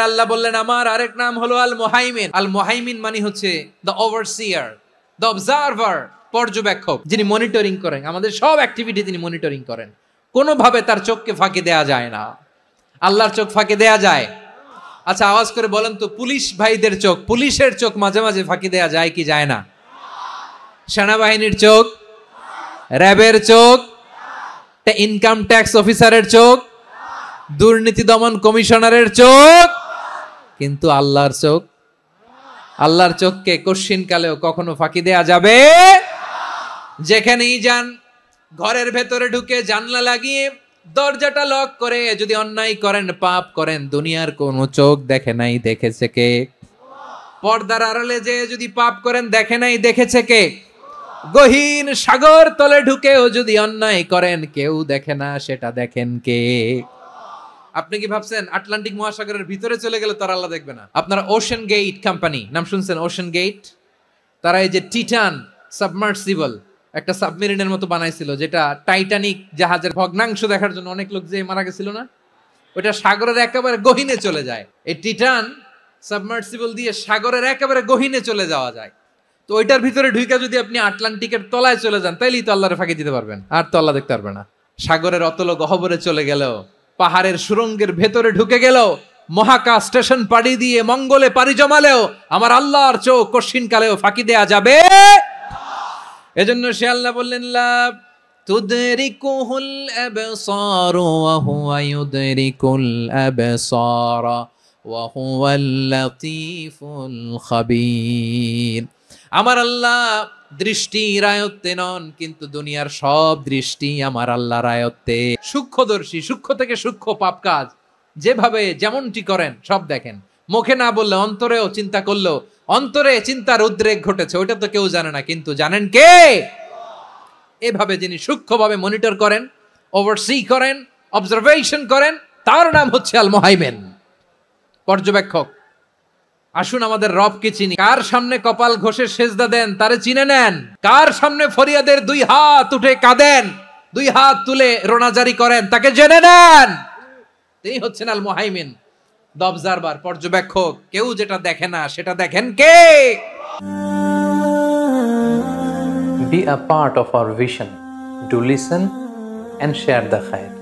আল্লাহ বললেন আমার আরেক নাম হলো আল মুহাইমিন। আল মুহাইমিন মানে হচ্ছে দ্য ওভারসিয়ার, দ্য অবজারভার, পর্যবেক্ষক, যিনি মনিটরিং করেন, আমাদের সব অ্যাক্টিভিটি তিনি মনিটরিং করেন। কোনোভাবে তার চোখকে ফাঁকি দেয়া যায় না। আল্লাহর চোখ ফাঁকি দেয়া যায়? আচ্ছা আওয়াজ করে বলেন তো, পুলিশ ভাইদের চোখ, পুলিশের চোখ মাঝে মাঝে ফাঁকি দেয়া যায় কি যায় না? সেনাবাহিনীর চোখ, র্যাবের চোখ, ইনকাম ট্যাক্স অফিসারের চোখ, দুর্নীতি দমন কমিশনারের চোখ, কিন্তু আল্লাহর চোখ, আল্লাহর চোখকে কশ্চিন কালেও কখনো ফাঁকি দেয়া যাবে? যেখানেই যান, ঘরের ভেতরে ঢুকে জানলা লাগিয়ে দরজাটা লক করে যদি অন্যায় করেন, পাপ করেন, দুনিয়ার কোন চোখ দেখে নাই, দেখেছে কে? পর্দার আড়ালে যে যদি পাপ করেন, দেখে নাই, দেখেছে কে? গহীন সাগর তলে ঢুকেও যদি অন্যায় করেন, কেউ দেখে না, সেটা দেখেন কে? আপনি কি ভাবছেন আটলান্টিক মহাসাগরের ভিতরে চলে গেলে তারা আল্লাহ দেখবে না? আপনারা ওশান গেট কোম্পানি নাম শুনছেন? ওশান গেট, তারা এই যে টিটান সাবমার্সিবল একটা সাবমেরিনের মতো বানাইছিল, যেটা টাইটানিক জাহাজের ভগ্নাংশ দেখার জন্য অনেক লোক যে মারা গেছিল না, ওটা সাগরের একেবারে গহীনে চলে যায়। এই টিটান সাবমার্সিবল দিয়ে সাগরের একেবারে গহীনে চলে যাওয়া যায়। তো ওইটার ভিতরে ঢুকে যদি আপনি আটলান্টিকের তলায় চলে যান, তাইলেই তো আল্লাহরে ফাঁকি দিতে পারবেন, আর তো আল্লাহ দেখতে পারবে না। সাগরের অতল গহ্বরে চলে গেলেও, পাহাড়ের সুরঙ্গের ভেতরে ঢুকে গেলেও, মহাকাশ স্টেশন পাড়ি দিয়ে মঙ্গলে পাড়ি জমালেও আমার আল্লাহর চোখ কশ্চিন কালেও ফাঁকি দেয়া যাবে? এজন্য সে আল্লাহ বললেন লা তুদরিকুহুল আবসার ওয়া হুয়া ইউদরিকুল আবসার ওয়া হুয়াল লাতীফুল খাবীর। আমার আল্লাহ দৃষ্টির আয়ত্তে নন, কিন্তু দুনিয়ার সব দৃষ্টি আমার আল্লাহর আয়ত্তে। সূক্ষ্মদর্শী, সূক্ষ্ম থেকে সূক্ষ্ম পাপ কাজ যেভাবে যেমনটি করেন সব দেখেন। মুখে না বললে অন্তরেও চিন্তা করলেও, অন্তরে চিন্তার উদ্রেক ঘটেছে, ওইটা তো কেউ জানে না, কিন্তু জানেন কে? এভাবে যিনি সূক্ষ্মভাবে মনিটর করেন, ওভারসি করেন, অবজারভেশন করেন, তার নাম হচ্ছে আল মুহাইমিন, পর্যবেক্ষক। আসুন আমাদের রবকে চিনি। কার সামনে কপাল ঘষে সেজদা দেন তারে চিনে নেন। কার সামনে ফরিয়াদের দুই হাত উঠে কাঁদেন, দুই হাত তুলে রোনাজারি করেন, তাকে জেনে নেন। তিনি হচ্ছেন আল মুহাইমিন, দ্য অবজারভার, পর্যবেক্ষক। কেউ যেটা দেখে না সেটা দেখেন কে? Be a part of our vision. Do listen and share the khair.